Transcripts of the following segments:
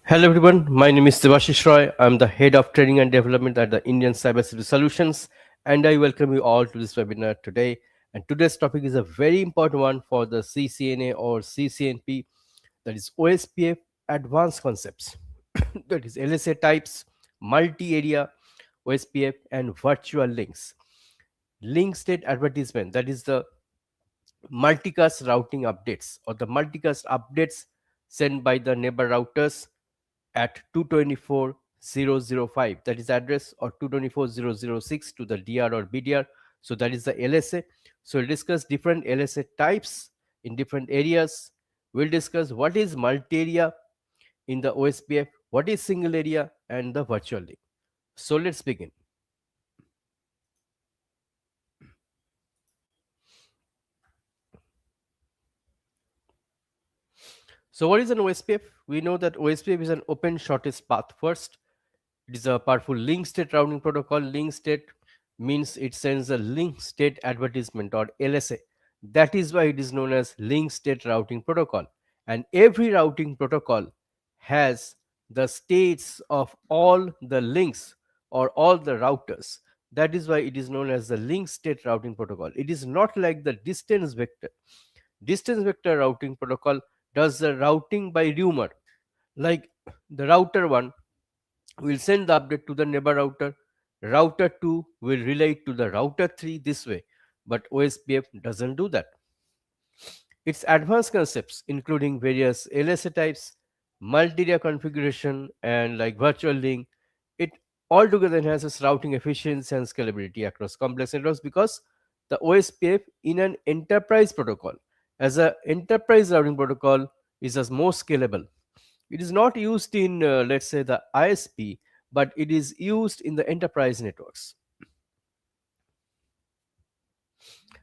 Hello everyone, my name is Devashish Roy. I'm the head of training and development at the Indian Cybersecurity Solutions, and I welcome you all to this webinar today. And today's topic is a very important one for the CCNA or CCNP, that is OSPF advanced concepts, that is LSA types, multi-area OSPF, and virtual links. Link state advertisement, that is the multicast routing updates or the multicast updates sent by the neighbor routers at 224.0.0.5, that is address, or 224.0.0.6 to the DR or BDR. So that is the LSA. So we'll discuss different LSA types in different areas. We'll discuss what is multi-area in the OSPF, what is single area, and the virtual link. So let's begin. So what is an OSPF? We know that OSPF is an open shortest path first. It is a powerful link state routing protocol. Link state means it sends a link state advertisement or LSA. That is why it is known as link state routing protocol. And every routing protocol has the states of all the links or all the routers. That is why it is known as the link state routing protocol. It is not like the distance vector. Distance vector routing protocol does the routing by rumor. Like the router 1 will send the update to the neighbor router. Router 2 will relay it to the router 3 this way. But OSPF doesn't do that. Its advanced concepts, including various LSA types, multi-area configuration, and like virtual link, it altogether enhances routing efficiency and scalability across complex networks because the OSPF in an enterprise protocol, as an enterprise routing protocol, is as more scalable. It is not used in, let's say, the ISP, but it is used in the enterprise networks.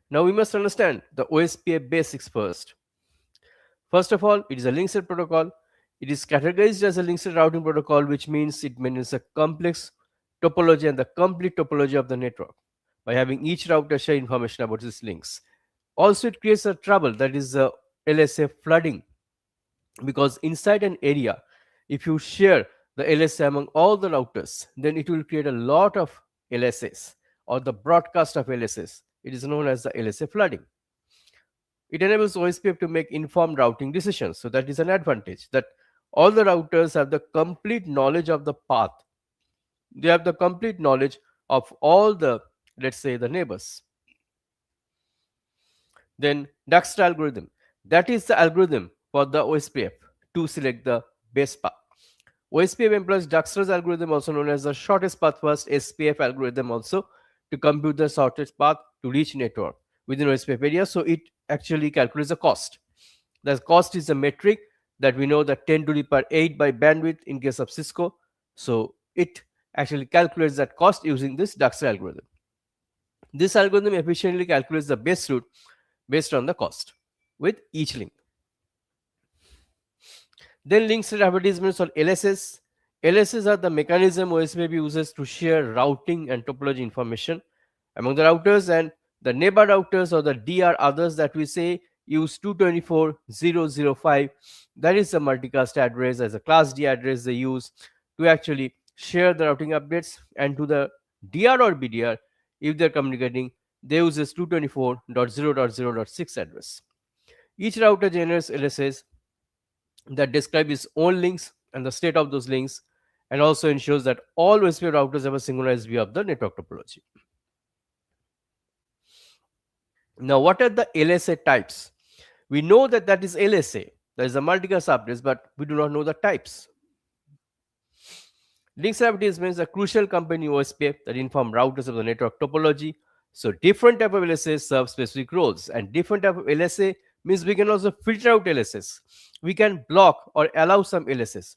Now we must understand the OSPF basics first. First of all, it is a link state protocol. It is categorized as a link state routing protocol, which means it manages a complex topology and the complete topology of the network by having each router share information about its links. Also, it creates a trouble, that is LSA flooding, because inside an area, if you share the LSA among all the routers, then it will create a lot of LSAs or the broadcast of LSAs. It is known as the LSA flooding. It enables OSPF to make informed routing decisions. So that is an advantage, that all the routers have the complete knowledge of the path. They have the complete knowledge of all the, let's say, the neighbors. Then Dijkstra algorithm. That is the algorithm for the OSPF to select the best path. OSPF employs Dijkstra's algorithm, also known as the shortest path first SPF algorithm, also to compute the shortest path to reach network within OSPF area. So it actually calculates the cost. The cost is a metric that we know that 10 to the power 8 by bandwidth in case of Cisco. So it actually calculates that cost using this Dijkstra algorithm. This algorithm efficiently calculates the best route based on the cost with each link. Then link state advertisements or LSS. LSS are the mechanism OSPF uses to share routing and topology information among the routers, and the neighbor routers or the DR others that we say use 224.0.0.5. That is the multicast address as a class D address they use to actually share the routing updates, and to the DR or BDR, if they're communicating, they use this 224.0.0.6 address. Each router generates LSAs that describe its own links and the state of those links, and also ensures that all OSPF routers have a synchronized view of the network topology. Now, what are the LSA types? We know that that is LSA, that is a multicast address, but we do not know the types. Links advertisements are crucial company OSPF that inform routers of the network topology. So different type of LSA serve specific roles, and different type of LSA means we can also filter out LSS. We can block or allow some LSS.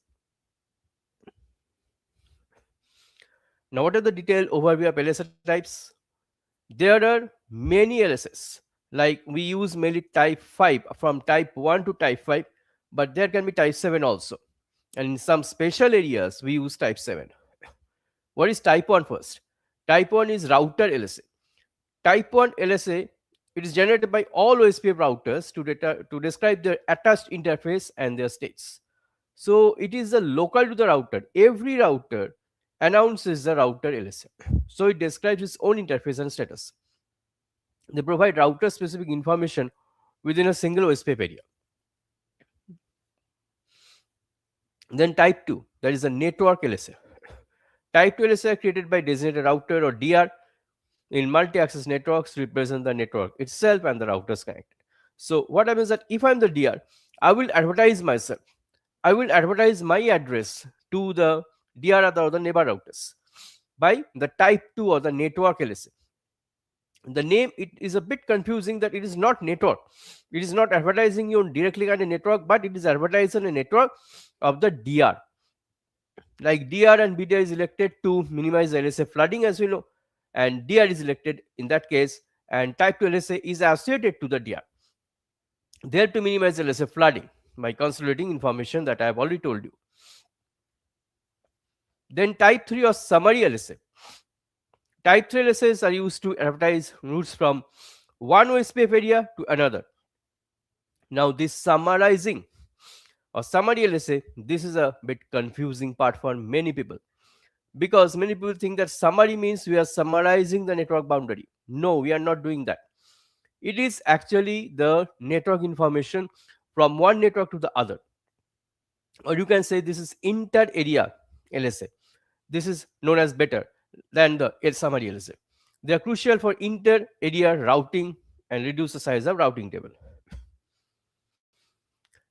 Now, what are the detailed overview of LSA types? There are many LSS. Like we use mainly type 5, from type 1 to type 5, but there can be type 7 also. And in some special areas, we use type 7. What is type 1 first? Type 1 is router LSA. Type 1 LSA, it is generated by all OSPF routers to describe their attached interface and their states. So it is the local to the router. Every router announces the router LSA. So it describes its own interface and status. They provide router specific information within a single OSPF area. Then type 2, that is a network LSA. Type 2 LSA are created by designated router or DR in multi-access networks represent the network itself and the routers connected. So what happens that if I'm the DR, I will advertise myself. I will advertise my address to the DR or the neighbor routers by the type 2 or the network LSA. The name, it is a bit confusing that it is not network. It is not advertising you directly on a network, but it is advertising a network of the DR. Like DR and BDR is elected to minimize LSA flooding, as we know, and DR is elected in that case, and type 2 LSA is associated to the DR. They have to minimize LSA flooding by consolidating information that I have already told you. Then type 3 or summary LSA. Type 3 LSAs are used to advertise routes from one OSPF area to another. Now, this summarizing or summary LSA, this is a bit confusing part for many people, because many people think that summary means we are summarizing the network boundary. No, we are not doing that. It is actually the network information from one network to the other, or you can say this is inter area LSA. This is known as better than the summary LSA. They are crucial for inter area routing and reduce the size of routing table.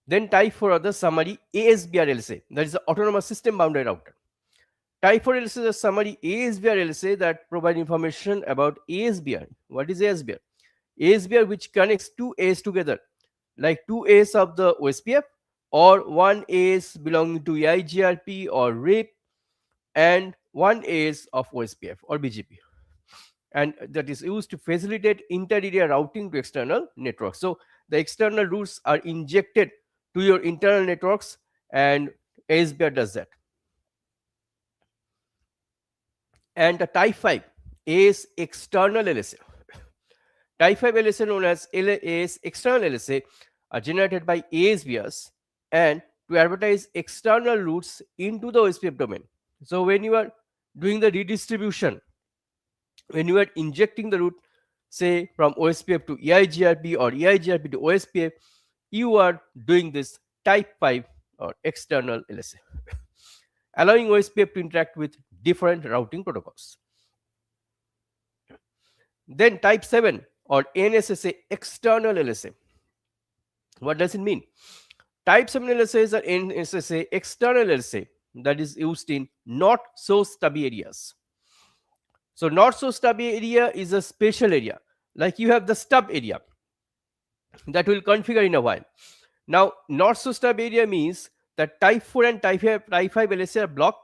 Then type 4 other summary ASBR LSA, that is the autonomous system boundary router. Type 4 LSA is a summary ASBR LSA that provide information about ASBR. What is ASBR? ASBR which connects two A's together, like two A's of the OSPF or one A's belonging to EIGRP or RIP and one A's of OSPF or BGP. And that is used to facilitate inter-area routing to external networks. So the external routes are injected to your internal networks, and ASBR does that. And the type 5 is external LSA. Type 5 LSA known as AS external LSA are generated by ASBRs and to advertise external routes into the OSPF domain. So when you are doing the redistribution, when you are injecting the route, say from OSPF to EIGRP or EIGRP to OSPF, you are doing this type 5 or external LSA, allowing OSPF to interact with different routing protocols. Then type 7 or NSSA external LSA. What does it mean? Type 7 LSAs are NSSA external LSA that is used in not so stubby areas. So not so stubby area is a special area. Like you have the stub area that will configure in a while. Now, not so stub area means that type 4 and type 5 LSA are blocked.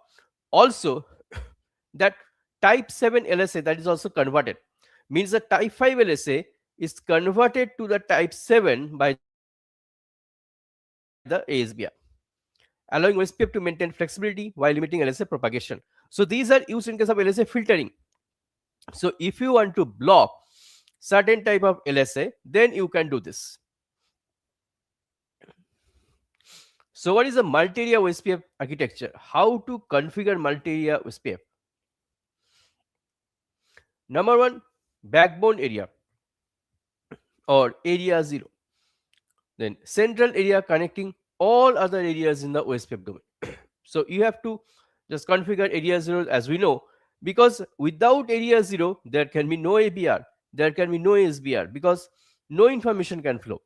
Also, that type 7 LSA that is also converted means the type 5 LSA is converted to the type 7 by the ASBR, allowing OSPF to maintain flexibility while limiting LSA propagation. So these are used in case of LSA filtering. So if you want to block certain type of LSA, then you can do this. So what is a multi-area OSPF architecture? How to configure multi-area OSPF? Number one, backbone area or area 0. Then central area connecting all other areas in the OSPF domain. So you have to just configure area 0 as we know, because without area 0 there can be no ABR, there can be no SBR, because no information can flow.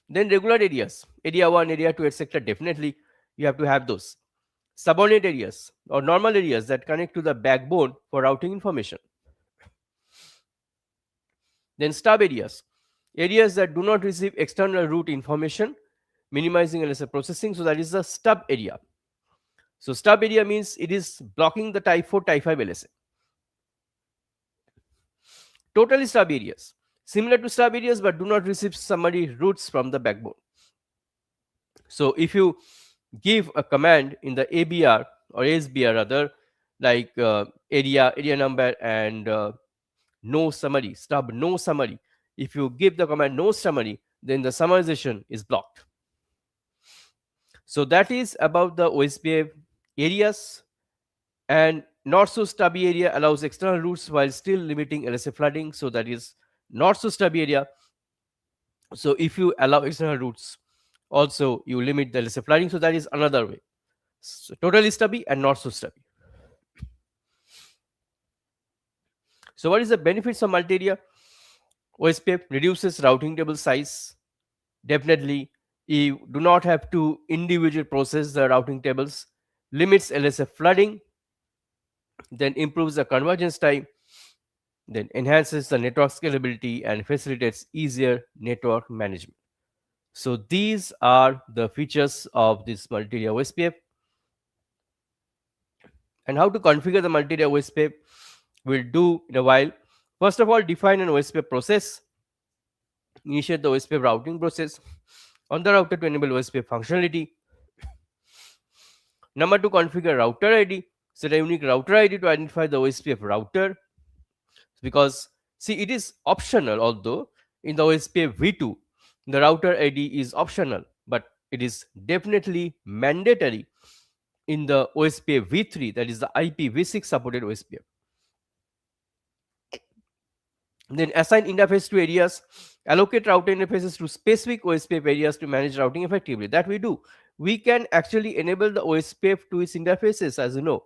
Then regular areas, area 1, area 2, etc. Definitely you have to have those. Subordinate areas or normal areas that connect to the backbone for routing information. Then stub areas, areas that do not receive external route information, minimizing LSA processing. So that is the stub area. So stub area means it is blocking the type 4, type 5 LSA. Totally stub areas, similar to stub areas but do not receive summary routes from the backbone. So if you give a command in the ABR or SBR rather, like area number and no summary, stub no summary. If you give the command no summary, then the summarization is blocked. So that is about the OSPF areas. And not so stubby area allows external routes while still limiting LSA flooding. So that is not so stubby area. So if you allow external routes, also you limit the LSA flooding. So that is another way. So totally stubby and not so stubby. So what is the benefits of multi-area? OSPF reduces routing table size. Definitely, you do not have to individually process the routing tables, limits LSA flooding, then improves the convergence time, then enhances the network scalability and facilitates easier network management. So these are the features of this multi-area OSPF. And how to configure the multi-area OSPF we'll do in a while. First of all, define an OSPF process. Initiate the OSPF routing process on the router to enable OSPF functionality. Number two, configure router ID. Set a unique router ID to identify the OSPF router, because see, it is optional, although in the OSPF v2 the router ID is optional, but it is definitely mandatory in the OSPF v3, that is the IPv6 supported OSPF. Then assign interface to areas, allocate router interfaces to specific OSPF areas to manage routing effectively. That we do. We can actually enable the OSPF to its interfaces, as you know.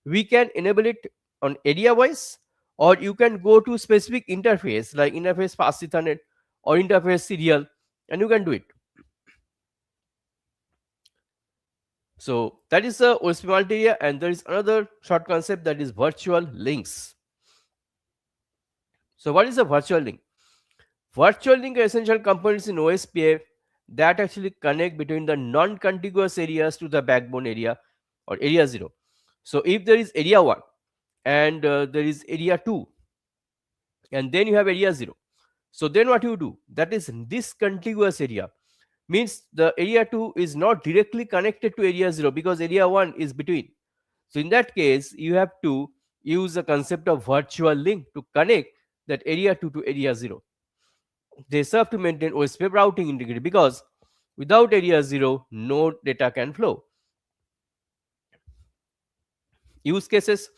We can enable it on area wise, or you can go to specific interface like interface fast Ethernet or interface serial, and you can do it. So that is the OSPF multi-area, and there is another short concept, that is virtual links. So what is a virtual link? Virtual link are essential components in OSPF that actually connect between the non-contiguous areas to the backbone area or area 0. So if there is area 1 and there is area 2 and then you have area 0, so then what you do, that is this contiguous area, means the area 2 is not directly connected to area 0 because area 1 is between. So in that case, you have to use the concept of virtual link to connect that area 2 to area 0. They serve to maintain OSPF routing integrity, because without area 0, no data can flow. Use cases: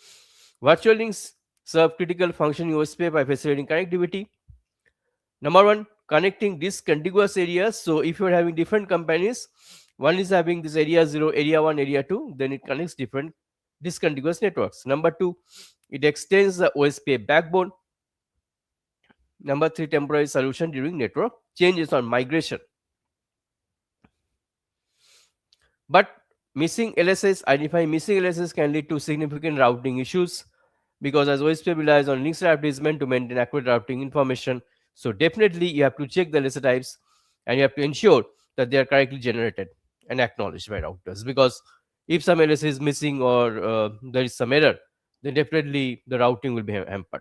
virtual links serve critical function in OSPF by facilitating connectivity. Number one, connecting discontiguous areas. So if you're having different companies, one is having this area 0, area 1, area 2, then it connects different discontiguous networks. Number two, it extends the OSPF backbone. Number three, temporary solution during network changes or migration. But missing LSS, identifying missing LSS can lead to significant routing issues, because as OSPF relies on link state advertisement to maintain accurate routing information. So definitely you have to check the LSA types, and you have to ensure that they are correctly generated and acknowledged by routers, because if some LSA is missing or there is some error, then definitely the routing will be hampered.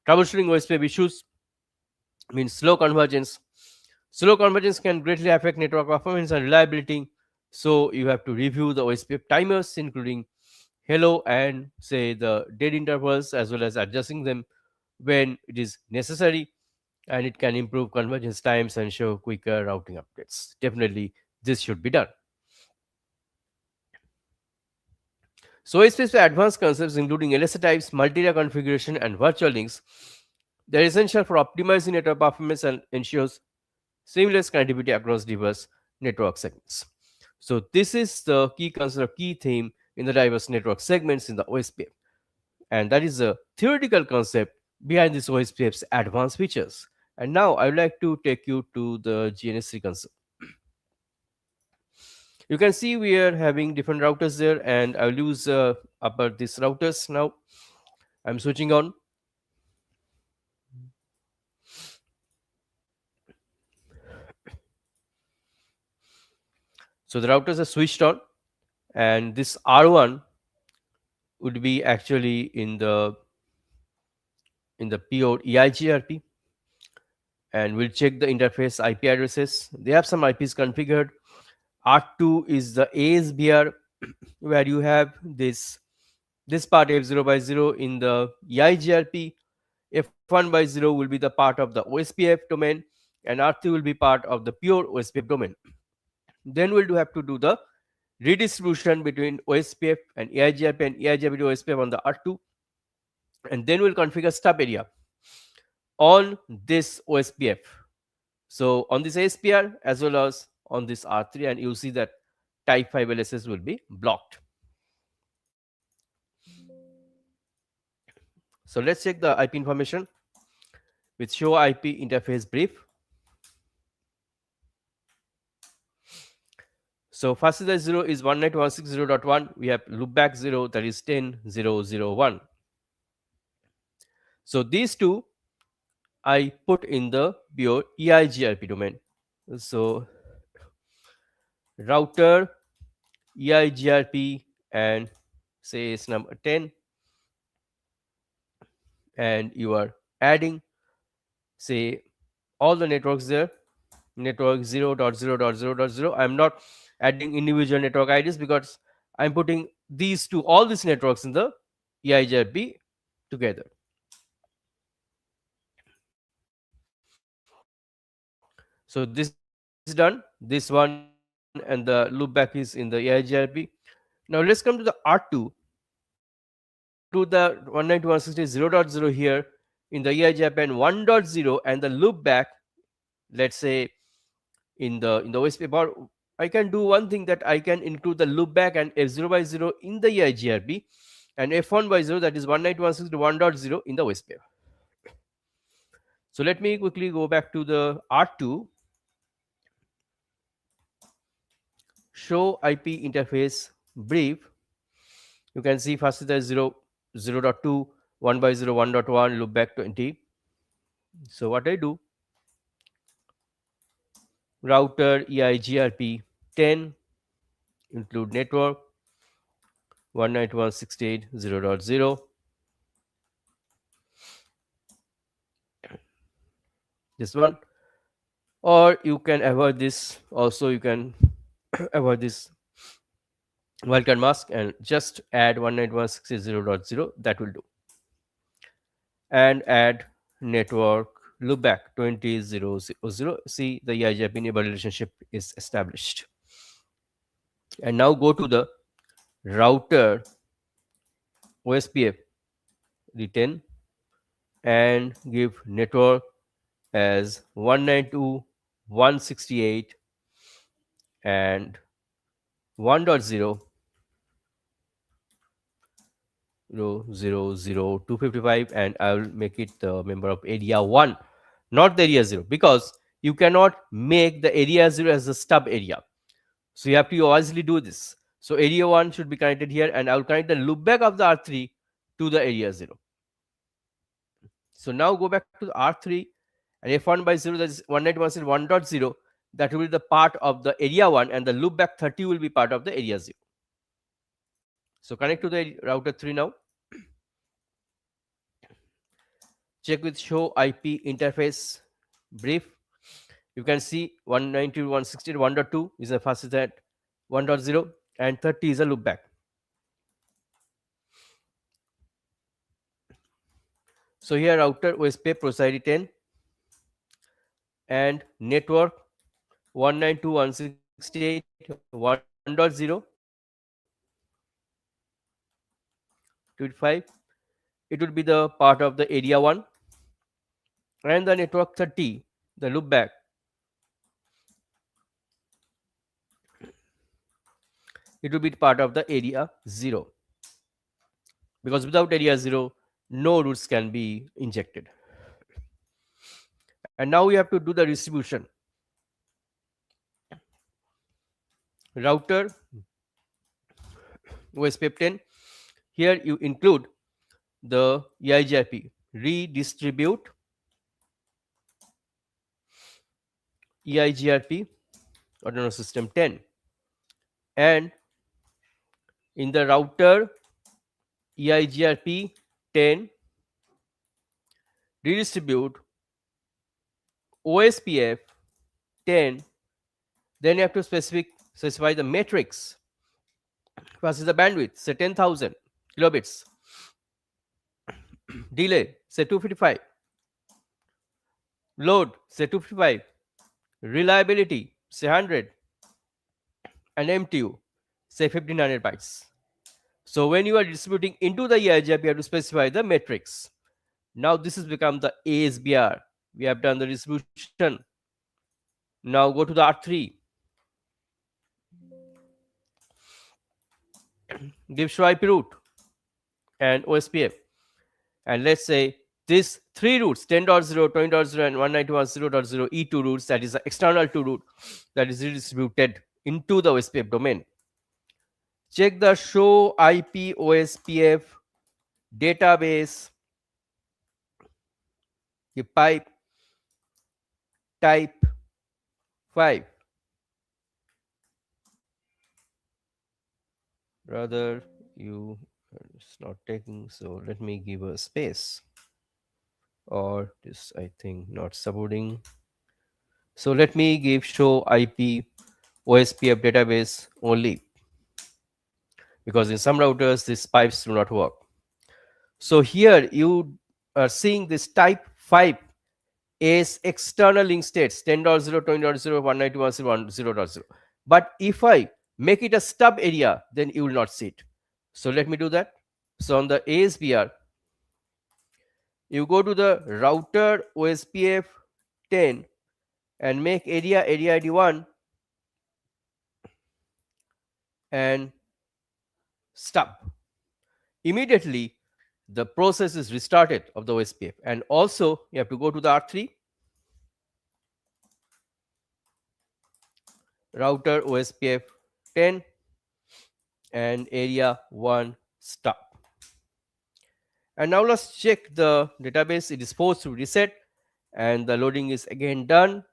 Troubleshooting OSPF issues means slow convergence. Slow convergence can greatly affect network performance and reliability. So you have to review the OSPF timers, including hello and say the dead intervals, as well as adjusting them when it is necessary, and it can improve convergence times and show quicker routing updates. Definitely, this should be done. So OSPF advanced concepts including LSA types, multi-area configuration, and virtual links, they are essential for optimizing network performance and ensures seamless connectivity across diverse network segments. So this is the key concept, key theme in the diverse network segments in the OSPF, and that is the theoretical concept behind this OSPF's advanced features. And now I would like to take you to the GNS3 concept. You can see we are having different routers there, and I'll use upper these routers now. I'm switching on. So the routers are switched on, and this R1 would be actually in the pure EIGRP, and we'll check the interface IP addresses. They have some IPs configured. R2 is the ASBR, where you have this part F0 by 0 in the EIGRP. F1 by 0 will be the part of the OSPF domain, and R3 will be part of the pure OSPF domain. Then we'll have to do the redistribution between OSPF and EIGRP and EIGRP to OSPF on the R2, and then we'll configure stub area on this OSPF. So on this ASPR as well as on this R3, and you see that type 5 LSS will be blocked. So let's check the IP information with show IP interface brief. So facet 0 is 192.160.1. We have loopback 0, that is 10.0.0.1. So these two I put in the pure EIGRP domain. So router EIGRP and say it's number 10, and you are adding say all the networks there, network 0.0.0.0. I'm not adding individual network IDs because I'm putting these two, all these networks in the EIGRP together. So this is done, this one, and the loopback is in the EIGRP. Now let's come to the R2. Include the 192.168.0.0 here in the EIGRP and 1.0, and the loopback, let's say in the OSP bar. I can do one thing, that I can include the loopback and F0 by 0 in the EIGRP and F1 by 0, that is 192.168.1.0 in the OSP. So let me quickly go back to the R2. Show IP interface brief. You can see first is the 0, 0.2, 1 by 0, 1.1, loopback 20. So what I do, router EIGRP 10, include network 192.168.0.0, this one. Or you can avoid this also, you can avoid this wildcard mask and just add 192.168.0.0, that will do, and add network loopback 20.0.0.0. See, the EIGRP neighbor relationship is established. And now go to the router OSPF retain and give network as 192.168 and 1.0 0.0.255, and I will make it the member of area 1, not the area 0, because you cannot make the area 0 as the stub area. So you have to wisely do this. So area 1 should be connected here, and I will connect the loopback of the R3 to the area 0. So now go back to the R3 and F1 by 0, that is 192.168.1.0, that will be the part of the area 1, and the loopback 30 will be part of the area 0. So connect to the router 3 now. Check with show IP interface brief. You can see 192.168.1.2 is a fastest at 1.0 and 30 is a loopback. So here router OSPF Procedure 10 and network 192.168.1.0 25. It would be the part of the area 1, and the network 30, the loopback, it will be part of the area 0, because without area 0 no routes can be injected. And now we have to do the distribution. Router OSPF 10, here you include the EIGRP redistribute EIGRP autonomous system 10, and in the router EIGRP 10 redistribute OSPF 10, then you have to specify the matrix. First is the bandwidth, say 10,000 kilobits, delay say 255, load say 255, reliability say 100, and MTU, say 1500 bytes. So when you are distributing into the EIGRP, you have to specify the matrix. Now this has become the ASBR. We have done the distribution. Now go to the R3, give show IP route and OSPF. And let's say these three routes 10.0, 20.0, and 192.1.0 E2 routes, that is the external to route that is redistributed into the OSPF domain. Check the show IP OSPF database, the pipe type 5. Rather, you it's not taking, so let me give a space, or this I think not supporting. So let me give show IP OSPF database only, because in some routers these pipes do not work. So here you are seeing this type 5 is external link states 10.0, 20.0, 192.1.0.0. But if I make it a stub area, then you will not see it. So let me do that. So on the ASBR, you go to the router OSPF 10 and make area ID 1 and stub. Immediately, the process is restarted of the OSPF. And also, you have to go to the R3, router OSPF 10 and area 1 stub. And now let's check the database. It is supposed to reset and the loading is again done.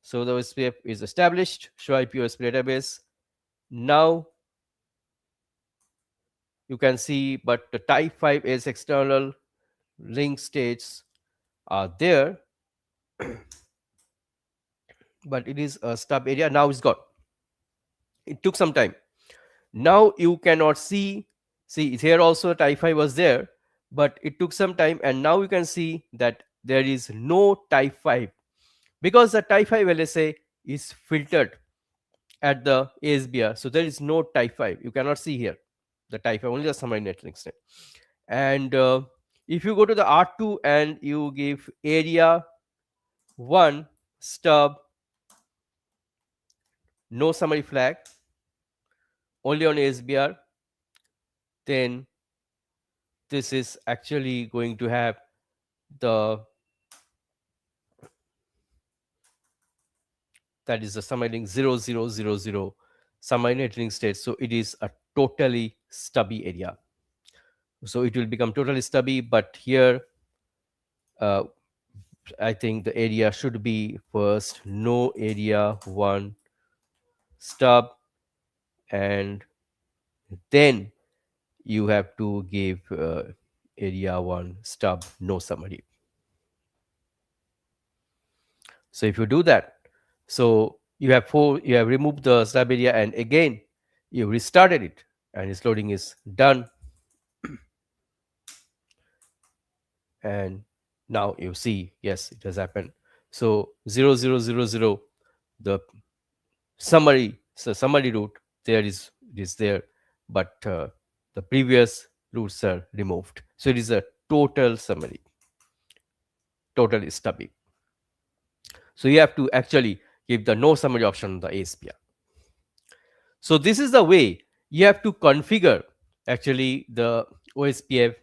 So the OSPF is established, show IP OSPF database. Now you can see, but the type 5 is external link states are there, but it is a stub area. Now it's got. It took some time. Now you cannot see here also type 5 was there, but it took some time, and now you can see that there is no type 5 because the type 5 LSA is filtered at the ASBR. So there is no type 5. You cannot see here the type 5, only the summary net links. And if you go to the R2 and you give area 1 stub, no summary flag, only on ASBR, then this is actually going to have the, that is the summary link 0000 summary net link state. So it is a totally stubby area. So it will become totally stubby, but here I think the area should be first no area 1 stub, and then you have to give area 1 stub no summary. So if you do that, so you have removed the stub area and again you restarted it and its loading is done. And now you see, yes, it has happened. So 0000, the summary, so summary route there is, it is there, but the previous routes are removed. So it is a total summary, totally stubby. So you have to actually give the no summary option on the ASPR. So this is the way you have to configure actually the OSPF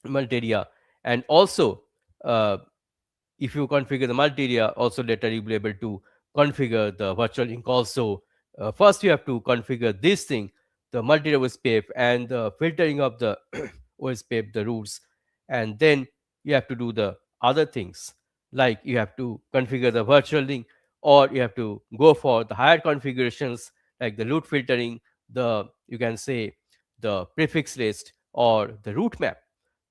multi-area. And also if you configure the multi-area, also later you'll be able to configure the virtual link also. First you have to configure this thing, the multi-area OSPF and the filtering of the OSPF, the routes, and then you have to do the other things, like you have to configure the virtual link, or you have to go for the higher configurations like the route filtering, the, you can say, the prefix list or the route map.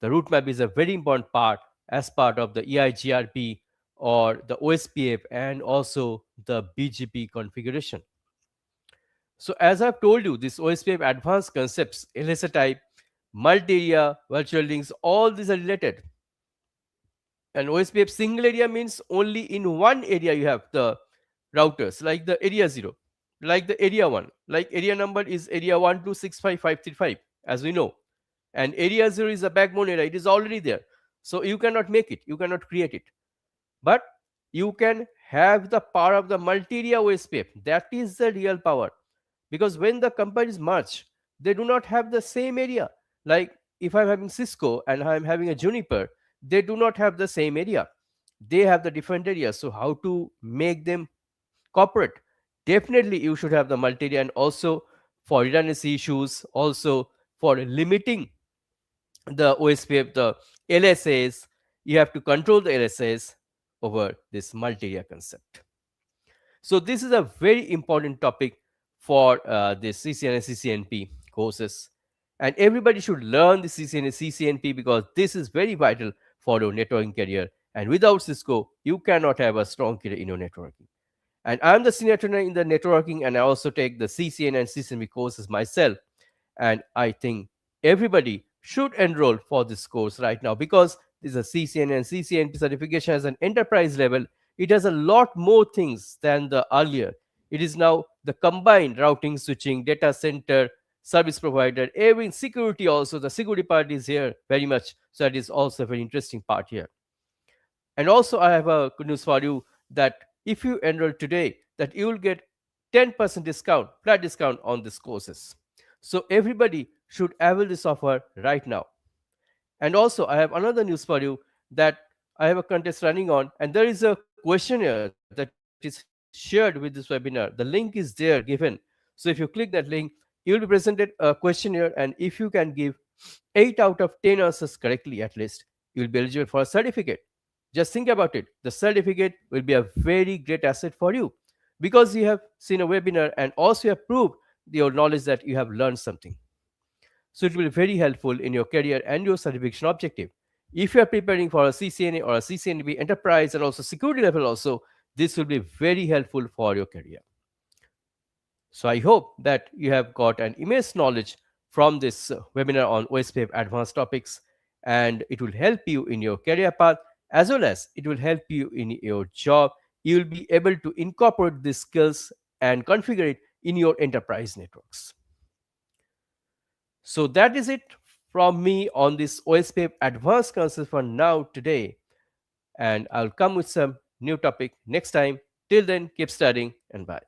The route map is a very important part as part of the EIGRP or the OSPF and also the BGP configuration. So as I've told you, this OSPF advanced concepts, LSA type, multi-area, virtual links, all these are related. And OSPF single area means only in one area you have the routers, like the area 0. like the area one, like area number is area 1265535, as we know, and area 0 is a backbone area, it is already there. So you cannot make it, you cannot create it, but you can have the power of the multi-area OSPF. That is the real power, because when the companies merge, they do not have the same area. Like if I'm having Cisco and I'm having a Juniper, they do not have the same area, they have the different areas. So how to make them corporate? Definitely you should have the multi-area, and also for redundancy issues, also for limiting the OSPF, the LSAs, you have to control the LSAs over this multi-area concept. So this is a very important topic for the CCNA CCNP courses, and everybody should learn the CCNA CCNP because this is very vital for your networking career. And without Cisco, you cannot have a strong career in your networking. And I'm the senior trainer in the networking, and I also take the CCNA and CCNP courses myself. And I think everybody should enroll for this course right now, because this is a CCNA and CCNP certification as an enterprise level. It has a lot more things than the earlier. It is now the combined routing, switching, data center, service provider, even security also. The security part is here very much. So that is also a very interesting part here. And also I have a good news for you, that if you enroll today, that you will get 10% discount, flat discount on these courses. So everybody should avail this offer right now. And also I have another news for you, that I have a contest running on, and there is a questionnaire that is shared with this webinar. The link is there given. So if you click that link, you will be presented a questionnaire, and if you can give 8 out of 10 answers correctly at least, you will be eligible for a certificate. Just think about it. The certificate will be a very great asset for you, because you have seen a webinar and also you have proved your knowledge that you have learned something. So it will be very helpful in your career and your certification objective. If you are preparing for a CCNA or a CCNB enterprise and also security level also, this will be very helpful for your career. So I hope that you have got an immense knowledge from this webinar on OSPF advanced topics, and it will help you in your career path as well as it will help you in your job. You will be able to incorporate these skills and configure it in your enterprise networks. So that is it from me on this OSPF advanced concept for now today, and I'll come with some new topic next time. Till then, keep studying and bye.